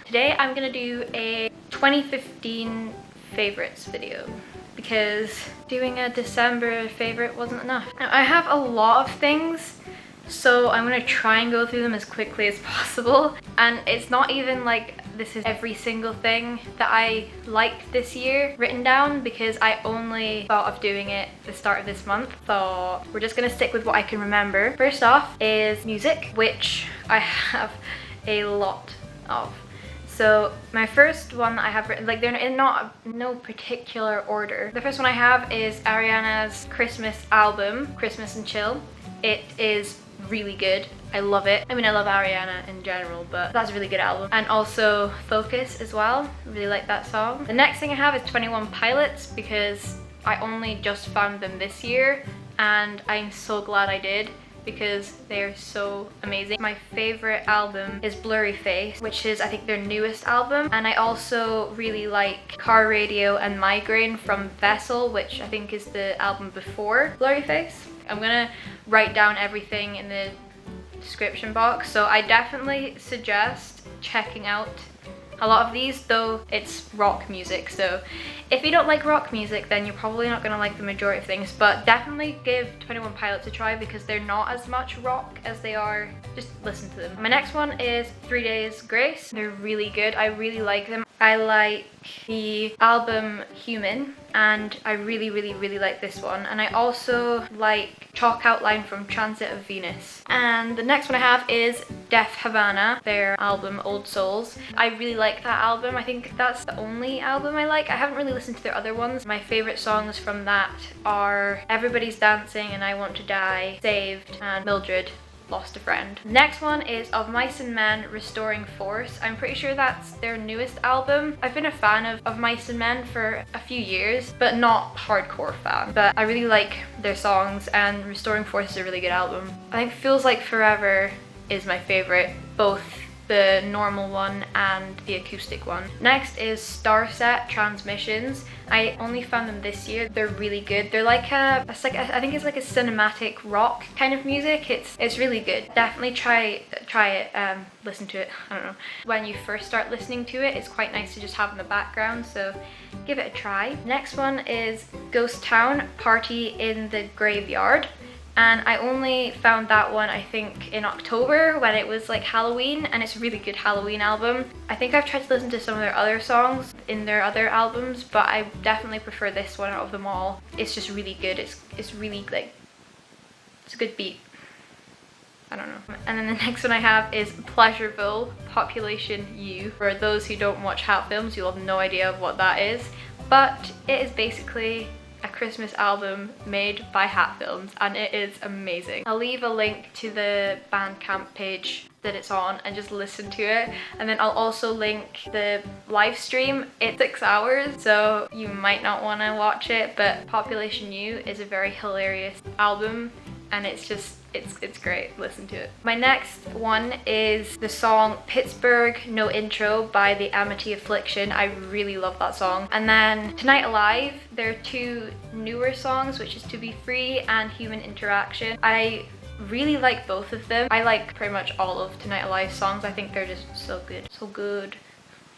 Today I'm gonna do a 2015 favorites video because doing a December favorite wasn't enough. Now, I have a lot of things, so I'm gonna try and go through them as quickly as possible. And it's not even like this is every single thing that I liked this year written down, because I only thought of doing it at the start of this month. So we're just gonna stick with what I can remember. First off is music, which I have a lot of. So my first one that I have written, like they're in no particular order. The first one I have is Ariana's Christmas album, Christmas and Chill. It is really good. I love it. I mean, I love Ariana in general, but that's a really good album. And also Focus as well. I really like that song. The next thing I have is 21 Pilots, because I only just found them this year and I'm so glad I did, because they're so amazing. My favorite album is Blurryface, which is I think their newest album. And I also really like Car Radio and Migraine from Vessel, which I think is the album before Blurryface. I'm gonna write down everything in the description box, so I definitely suggest checking out a lot of these, though it's rock music, so if you don't like rock music then you're probably not gonna like the majority of things, but definitely give 21 Pilots a try because they're not as much rock as they are, just listen to them. My next one is 3 Days Grace. They're really good. I really like them. I like the album Human, and I really like this one. And I also like Chalk Outline from Transit of Venus. And the next one I have is Def Havana, their album Old Souls. I really like that album. I think that's the only album I like. I haven't really listened to their other ones. My favorite songs from that are Everybody's Dancing and I Want to Die, Saved, and Mildred, Lost a Friend. Next one is Of Mice and Men, Restoring Force. I'm pretty sure that's their newest album. I've been a fan of Mice and Men for a few years, but not hardcore fan. But I really like their songs, and Restoring Force is a really good album. I think Feels Like Forever is my favorite, both the normal one and the acoustic one. Next is Starset Transmissions. I only found them this year. They're really good. They're like I think it's like a cinematic rock kind of music. It's really good. Definitely try it, listen to it. I don't know. When you first start listening to it, it's quite nice to just have in the background, so give it a try. Next one is Ghost Town, Party in the Graveyard. And I only found that one, I think, in October when it was like Halloween, and it's a really good Halloween album. I think I've tried to listen to some of their other songs in their other albums, but I definitely prefer this one out of them all. It's just really good. It's really like, it's a good beat. I don't know. And then the next one I have is Pleasureville, Population U. For those who don't watch Hat Films, you'll have no idea what that is, but it is basically a Christmas album made by Hat Films, and it is amazing. I'll leave a link to the Bandcamp page that it's on and just listen to it, and then I'll also link the live stream. It's 6 hours, so you might not want to watch it, but Population U is a very hilarious album, and it's great. Listen to it. My next one is the song Pittsburgh No Intro by the Amity Affliction. I really love that song. And then Tonight Alive, there are 2 newer songs, which is To Be Free and Human Interaction. I really like both of them. I like pretty much all of Tonight Alive's songs. I think they're just so good. So good.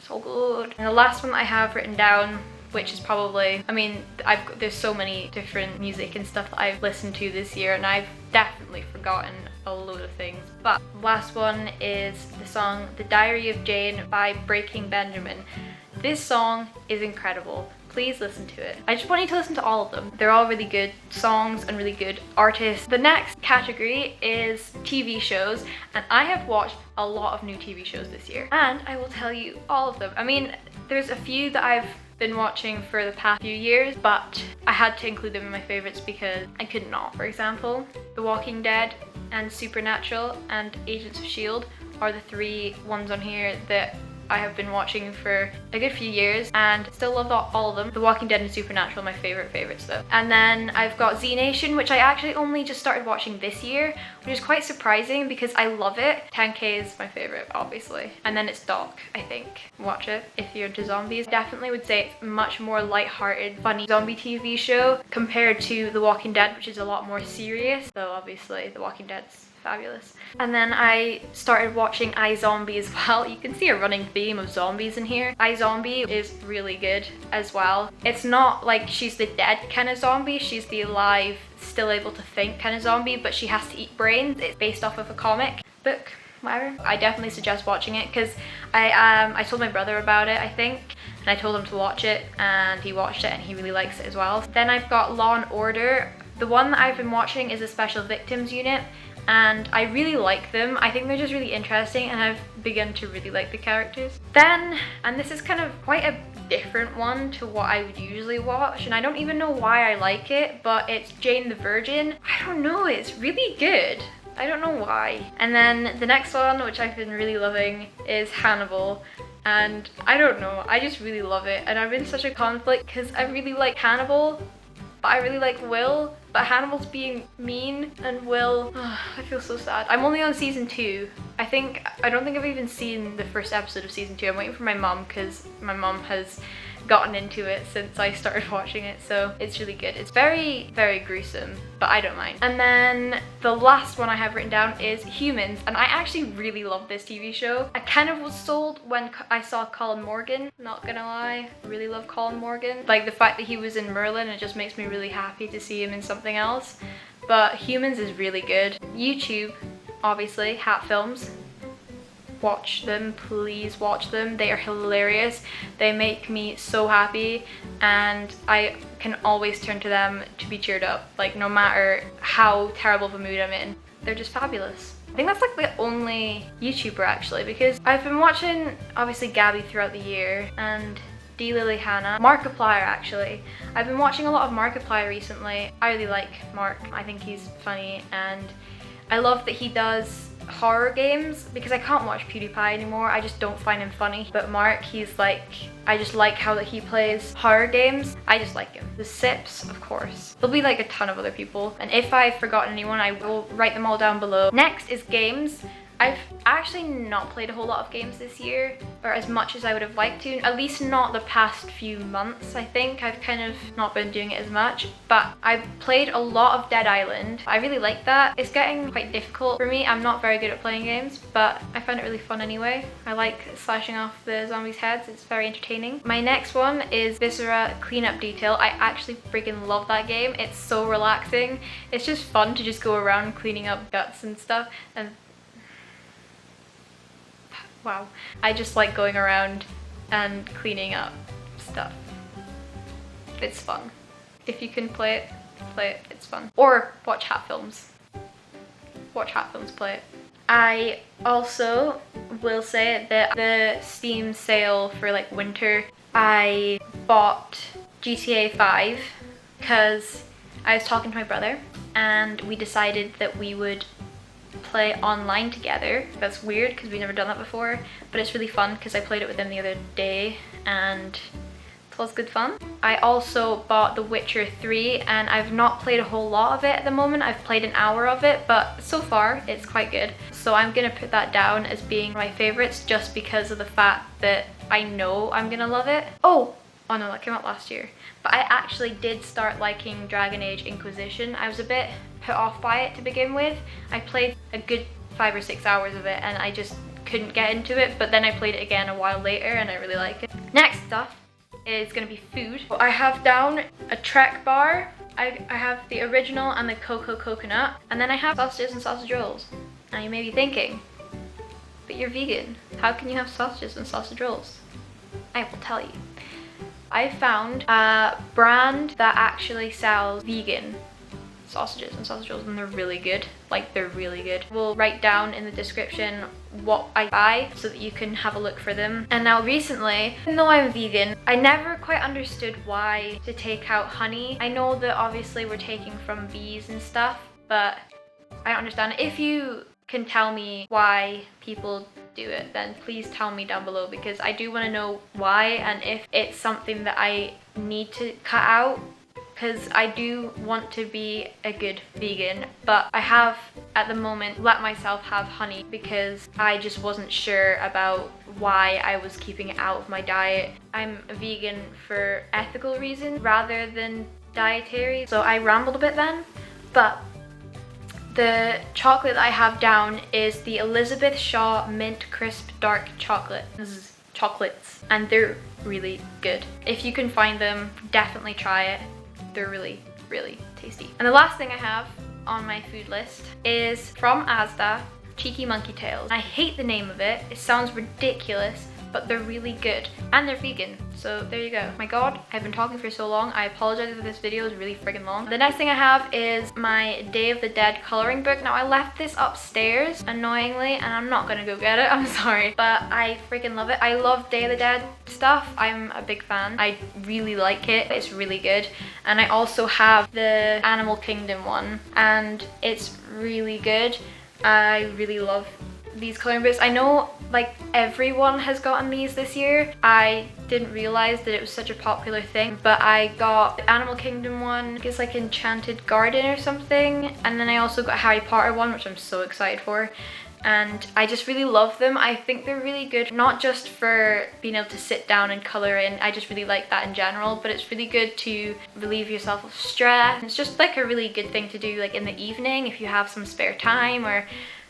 So good. And the last one that I have written down, which is probably, I mean, there's so many different music and stuff that I've listened to this year, and I've definitely forgotten a load of things. But the last one is the song The Diary of Jane by Breaking Benjamin. This song is incredible. Please listen to it. I just want you to listen to all of them. They're all really good songs and really good artists. The next category is TV shows, and I have watched a lot of new TV shows this year, and I will tell you all of them. I mean, there's a few that I've been watching for the past few years, but I had to include them in my favorites because I could not. For example, The Walking Dead and Supernatural and Agents of S.H.I.E.L.D. are the 3 ones on here that I have been watching for a good few years and still love all of them. The Walking Dead and Supernatural are my favorites though. And then I've got Z Nation, which I actually only just started watching this year, which is quite surprising because I love it. 10K is my favorite, obviously. And then it's Doc, I think. Watch it if you're into zombies. Definitely would say it's much more light-hearted, funny zombie TV show compared to The Walking Dead, which is a lot more serious. So obviously The Walking Dead's fabulous. And then I started watching iZombie as well. You can see a running theme of zombies in here. iZombie is really good as well. It's not like she's the dead kind of zombie, she's the alive, still able to think kind of zombie, but she has to eat brains. It's based off of a comic book, whatever. I definitely suggest watching it because I told my brother about it, I think, and I told him to watch it, and he watched it and he really likes it as well. Then I've got Law and Order. The one that I've been watching is a Special Victims Unit, and I really like them. I think they're just really interesting, and I've begun to really like the characters. Then, and this is kind of quite a different one to what I would usually watch, and I don't even know why I like it, but it's Jane the Virgin. I don't know, it's really good. I don't know why. And then the next one, which I've been really loving, is Hannibal. And I don't know, I just really love it. And I'm in such a conflict because I really like Hannibal, but I really like Will. But Hannibal's being mean, and Will, I feel so sad. I'm only on season 2. I don't think I've even seen the first episode of season 2. I'm waiting for my mum because my mum has gotten into it since I started watching it, so it's really good. It's very, very gruesome, but I don't mind. And then the last one I have written down is Humans, and I actually really love this TV show. I kind of was sold when I saw Colin Morgan, not gonna lie. I really love Colin Morgan. Like, the fact that he was in Merlin, it just makes me really happy to see him in something else. But Humans is really good. YouTube, obviously, Hat Films. Watch them, please watch them. They are hilarious. They make me so happy, and I can always turn to them to be cheered up, like no matter how terrible of a mood I'm in. They're just fabulous. I think that's like the only YouTuber actually, because I've been watching obviously Gabby throughout the year, and D. Lily Hannah. Markiplier actually. I've been watching a lot of Markiplier recently. I really like Mark. I think he's funny, and I love that he does horror games because I can't watch PewDiePie anymore. I just don't find him funny. But Mark, he's like, I just like how that he plays horror games. I just like him. The Sips, of course. There'll be like a ton of other people, and if I've forgotten anyone, I will write them all down below. Next is games. I've actually not played a whole lot of games this year, or as much as I would have liked to, at least not the past few months. I think I've kind of not been doing it as much, but I've played a lot of Dead Island. I really like that. It's getting quite difficult for me. I'm not very good at playing games, but I find it really fun anyway. I like slashing off the zombies' heads. It's very entertaining. My next one is Viscera Cleanup Detail. I actually freaking love that game. It's so relaxing. It's just fun to just go around cleaning up guts and stuff, and wow. I just like going around and cleaning up stuff. It's fun. If you can play it, it's fun. Or watch Hat Films. Watch Hat Films play it. I also will say that the Steam sale for like winter, I bought GTA 5 because I was talking to my brother and we decided that we would play online together. That's weird because we've never done that before, but it's really fun because I played it with him the other day and it was good fun. I also bought The Witcher 3 and I've not played a whole lot of it at the moment. I've played an hour of it, but so far it's quite good. So I'm gonna put that down as being my favorites just because of the fact that I know I'm gonna love it. Oh no, that came out last year. But I actually did start liking Dragon Age Inquisition. I was a bit put off by it to begin with. I played a good 5 or 6 hours of it and I just couldn't get into it, but then I played it again a while later and I really like it. Next stuff is gonna be food. I have down a Trek bar. I have the original and the Cocoa Coconut, and then I have sausages and sausage rolls. Now you may be thinking, but you're vegan. How can you have sausages and sausage rolls? I will tell you. I found a brand that actually sells vegan sausages and sausage rolls, and they're really good. Like, they're really good. We'll write down in the description what I buy so that you can have a look for them. And now recently, even though I'm vegan, I never quite understood why to take out honey. I know that obviously we're taking from bees and stuff, but I don't understand. If you can tell me why people do it, then please tell me down below, because I do want to know why and if it's something that I need to cut out, because I do want to be a good vegan, but I have at the moment let myself have honey because I just wasn't sure about why I was keeping it out of my diet. I'm a vegan for ethical reasons rather than dietary, so I rambled a bit then, but The chocolate that I have down is the Elizabeth Shaw Mint Crisp Dark Chocolate. This is chocolates, and they're really good. If you can find them, definitely try it. They're really, really tasty. And the last thing I have on my food list is from Asda, Cheeky Monkey Tails. I hate the name of it. It sounds ridiculous, but they're really good, and they're vegan, so there you go. My god, I've been talking for so long. I apologize if this video is really friggin' long. The next thing I have is my Day of the Dead coloring book. Now I left this upstairs annoyingly, and I'm not gonna go get it, I'm sorry, but I freaking love it. I love Day of the Dead stuff. I'm a big fan. I really like it. It's really good. And I also have the Animal Kingdom one, and it's really good. I really love these coloring books. I know like everyone has gotten these this year. I didn't realize that it was such a popular thing, but I got the Animal Kingdom one. It's like Enchanted Garden or something, and then I also got a Harry Potter one, which I'm so excited for. And I just really love them. I think they're really good, not just for being able to sit down and colour in. I just really like that in general, but it's really good to relieve yourself of stress. It's just like a really good thing to do like in the evening if you have some spare time or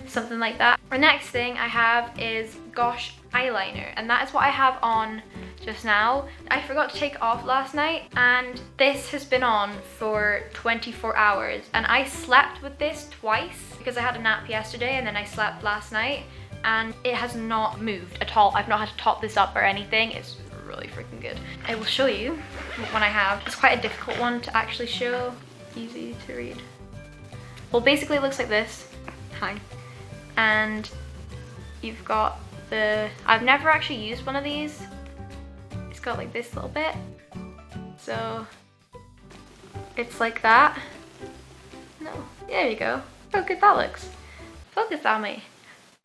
something like that. The next thing I have is Gosh eyeliner, and that is what I have on just now. I forgot to take it off last night, and this has been on for 24 hours, and I slept with this twice because I had a nap yesterday and then I slept last night, and it has not moved at all. I've not had to top this up or anything. It's really freaking good. I will show you what I have. It's quite a difficult one to actually show. Easy to read. Well, basically it looks like this. Hi. And you've got the, I've never actually used one of these. It's got like this little bit. So it's like that. No, there you go. How good that looks. Focus on me.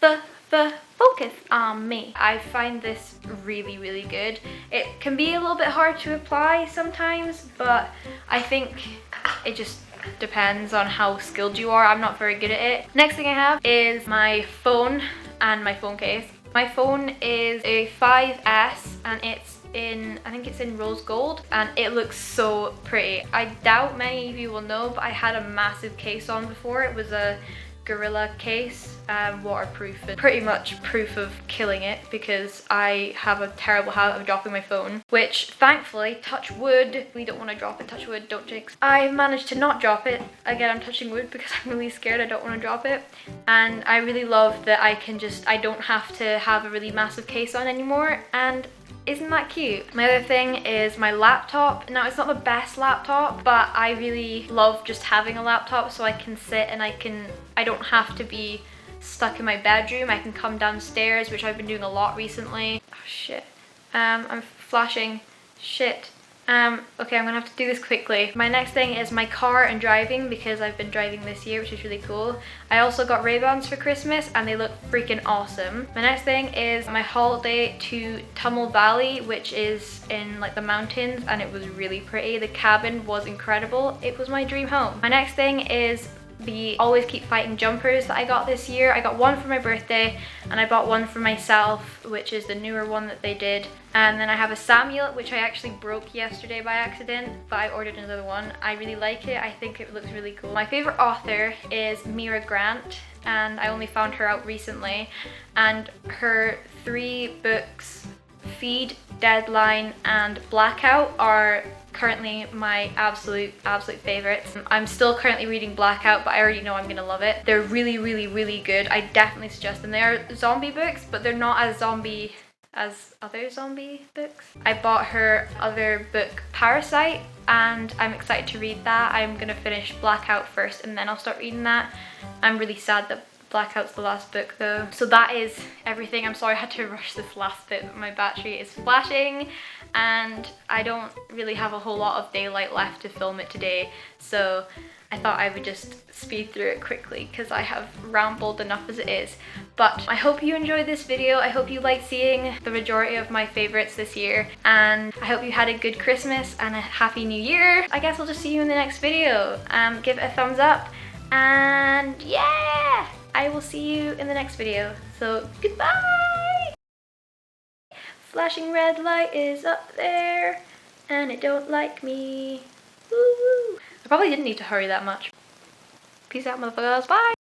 Focus on me. I find this really, really good. It can be a little bit hard to apply sometimes, but I think it just depends on how skilled you are. I'm not very good at it. Next thing I have is my phone and my phone case. My phone is a 5S, and it's in, I think it's in rose gold, and it looks so pretty. I doubt many of you will know, but I had a massive case on before. It was a Gorilla case, waterproof, and pretty much proof of killing it because I have a terrible habit of dropping my phone, which thankfully, touch wood, we don't want to drop it, touch wood, don't jinx. I managed to not drop it. Again, I'm touching wood because I'm really scared. I don't want to drop it, and I really love that I don't have to have a really massive case on anymore, and isn't that cute? My other thing is my laptop. Now, it's not the best laptop, but I really love just having a laptop so I can sit and I don't have to be stuck in my bedroom. I can come downstairs, which I've been doing a lot recently. Oh shit. I'm flashing. Shit. Okay, I'm gonna have to do this quickly. My next thing is my car and driving, because I've been driving this year, which is really cool. I also got Ray-Bans for Christmas, and they look freaking awesome. My next thing is my holiday to Tummel Valley, which is in like the mountains, and it was really pretty. The cabin was incredible. It was my dream home. My next thing is the Always Keep Fighting jumpers that I got this year. I got one for my birthday, and I bought one for myself, which is the newer one that they did. And then I have a Samuel, which I actually broke yesterday by accident, but I ordered another one. I really like it. I think it looks really cool. My favorite author is Mira Grant, and I only found her out recently, and her 3 books, Feed, Deadline, and Blackout, are currently my absolute favorites. I'm still currently reading Blackout, but I already know I'm gonna love it. They're really, really, really good. I definitely suggest them. They are zombie books, but they're not as zombie as other zombie books. I bought her other book, Parasite, and I'm excited to read that. I'm gonna finish Blackout first, and then I'll start reading that. I'm really sad that Blackout's the last book though. So that is everything. I'm sorry I had to rush this last bit, but my battery is flashing, and I don't really have a whole lot of daylight left to film it today, so I thought I would just speed through it quickly because I have rambled enough as it is. But I hope you enjoyed this video. I hope you liked seeing the majority of my favorites this year, and I hope you had a good Christmas and a happy new year. I guess I'll just see you in the next video. Give it a thumbs up, and yeah, I will see you in the next video. So goodbye! Flashing red light is up there, and it don't like me. Woo! I probably didn't need to hurry that much. Peace out, motherfuckers. Bye.